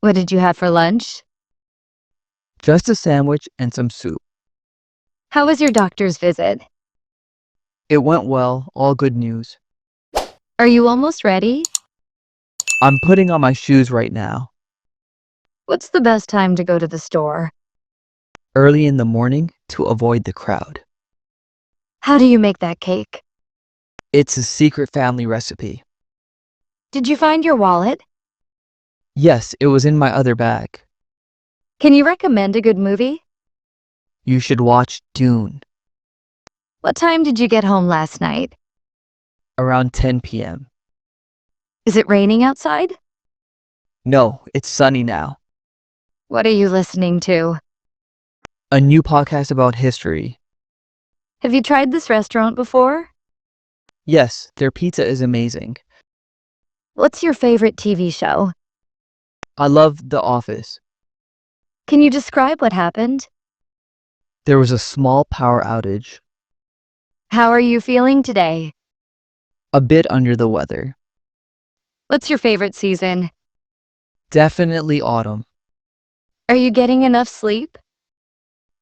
What did you have for lunch? Just a sandwich and some soup. How was your doctor's visit? It went well, all good news. Are you almost ready? I'm putting on my shoes right now. What's the best time to go to the store? Early in the morning to avoid the crowd. How do you make that cake? It's a secret family recipe. Did you find your wallet? Yes, it was in my other bag. Can you recommend a good movie? You should watch Dune. What time did you get home last night? Around 10 p.m. Is it raining outside? No, it's sunny now. What are you listening to? A new podcast about history. Have you tried this restaurant before? Yes, their pizza is amazing. What's your favorite TV show? I love The Office. Can you describe what happened? There was a small power outage. How are you feeling today? A bit under the weather. What's your favorite season? Definitely autumn. Are you getting enough sleep?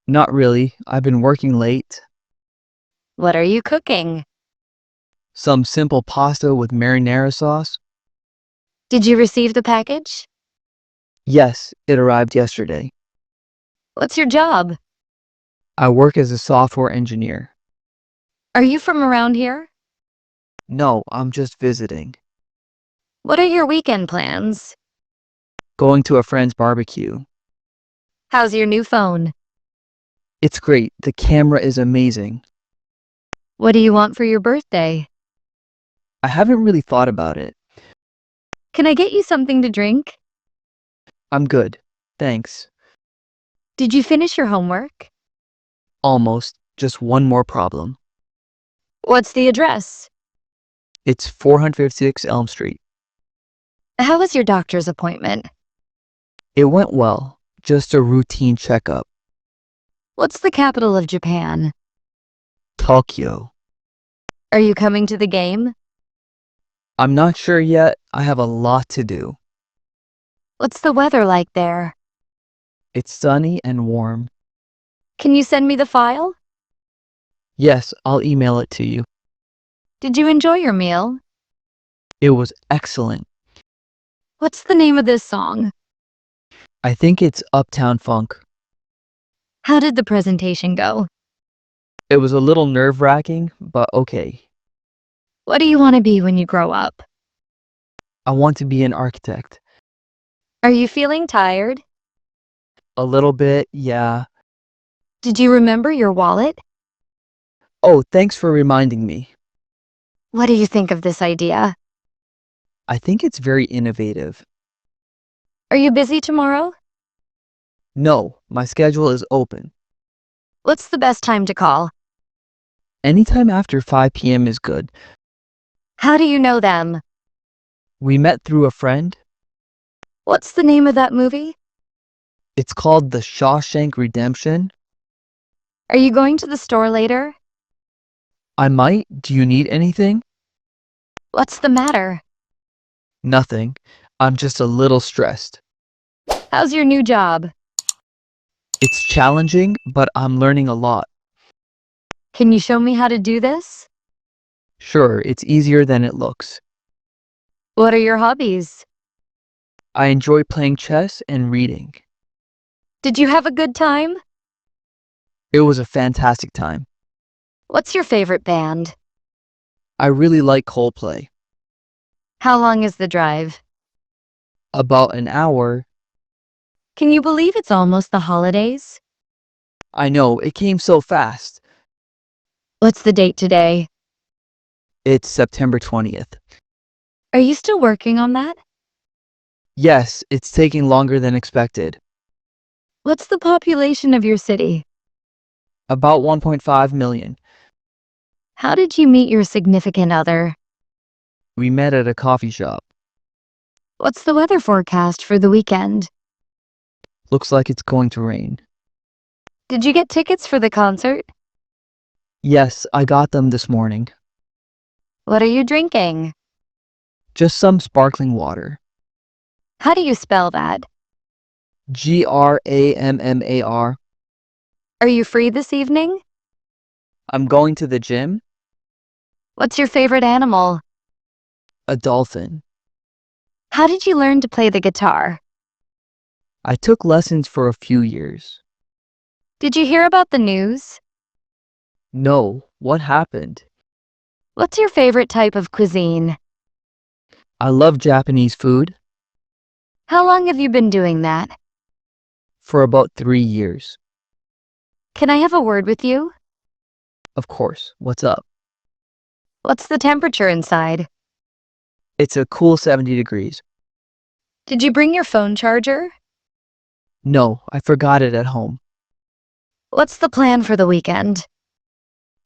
Not really. I've been working late. What are you cooking? Some simple pasta with marinara sauce. Did you receive the package? Yes, it arrived yesterday. What's your job? I work as a software engineer. Are you from around here? No, I'm just visiting. What are your weekend plans? Going to a friend's barbecue. How's your new phone? It's great. The camera is amazing. What do you want for your birthday? I haven't really thought about it. Can I get you something to drink? I'm good. Thanks. Did you finish your homework? Almost. Just one more problem. What's the address? It's 456 Elm Street. How was your doctor's appointment? It went well. Just a routine checkup. What's the capital of Japan? Tokyo. Are you coming to the game? I'm not sure yet. I have a lot to do. What's the weather like there? It's sunny and warm. Can you send me the file? Yes, I'll email it to you. Did you enjoy your meal? It was excellent. What's the name of this song? I think it's Uptown Funk. How did the presentation go? It was a little nerve-wracking, but okay. What do you want to be when you grow up? I want to be an architect. Are you feeling tired? A little bit, yeah. Did you remember your wallet? Oh, thanks for reminding me. What do you think of this idea? I think it's very innovative. Are you busy tomorrow? No, my schedule is open. What's the best time to call? Anytime after 5 p.m. is good. How do you know them? We met through a friend. What's the name of that movie? It's called The Shawshank Redemption. Are you going to the store later? I might. Do you need anything? What's the matter? Nothing. I'm just a little stressed. How's your new job? It's challenging, but I'm learning a lot. Can you show me how to do this? Sure, it's easier than it looks. What are your hobbies? I enjoy playing chess and reading. Did you have a good time? It was a fantastic time. What's your favorite band? I really like Coldplay. How long is the drive? About an hour. Can you believe it's almost the holidays? I know, it came so fast. What's the date today? It's September 20th. Are you still working on that? Yes, it's taking longer than expected. What's the population of your city? About 1.5 million. How did you meet your significant other? We met at a coffee shop. What's the weather forecast for the weekend? Looks like it's going to rain. Did you get tickets for the concert? Yes, I got them this morning. What are you drinking? Just some sparkling water. How do you spell that? Grammar. Are you free this evening? I'm going to the gym. What's your favorite animal? A dolphin. How did you learn to play the guitar? I took lessons for a few years. Did you hear about the news? No, what happened? What's your favorite type of cuisine? I love Japanese food. How long have you been doing that? For about 3 years. Can I have a word with you? Of course, what's up? What's the temperature inside? It's a cool 70 degrees. Did you bring your phone charger? No, I forgot it at home. What's the plan for the weekend?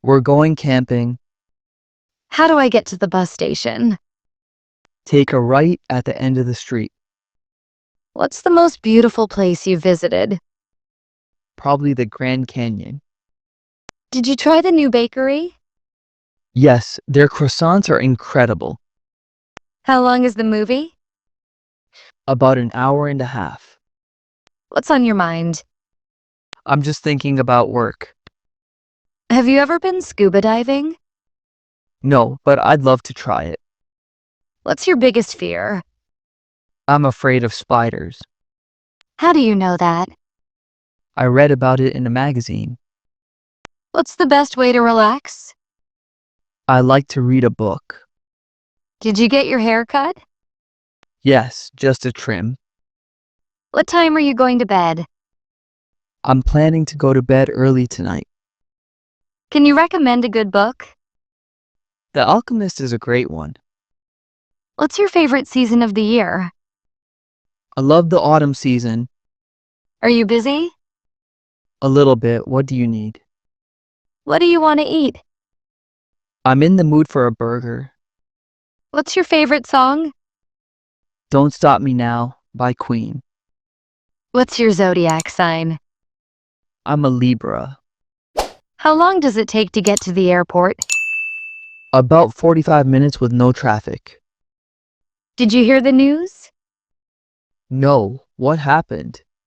We're going camping. How do I get to the bus station? Take a right at the end of the street. What's the most beautiful place you visited? Probably the Grand Canyon. Did you try the new bakery? Yes, their croissants are incredible. How long is the movie? About an hour and a half. What's on your mind? I'm just thinking about work. Have you ever been scuba diving? No, but I'd love to try it. What's your biggest fear? I'm afraid of spiders. How do you know that? I read about it in a magazine. What's the best way to relax? I like to read a book. Did you get your hair cut? Yes, just a trim. What time are you going to bed? I'm planning to go to bed early tonight. Can you recommend a good book? The Alchemist is a great one. What's your favorite season of the year? I love the autumn season. Are you busy? A little bit. What do you need? What do you want to eat? I'm in the mood for a burger. What's your favorite song? Don't Stop Me Now by Queen. What's your zodiac sign? I'm a Libra. How long does it take to get to the airport? About 45 minutes with no traffic. Did you hear the news? No, what happened?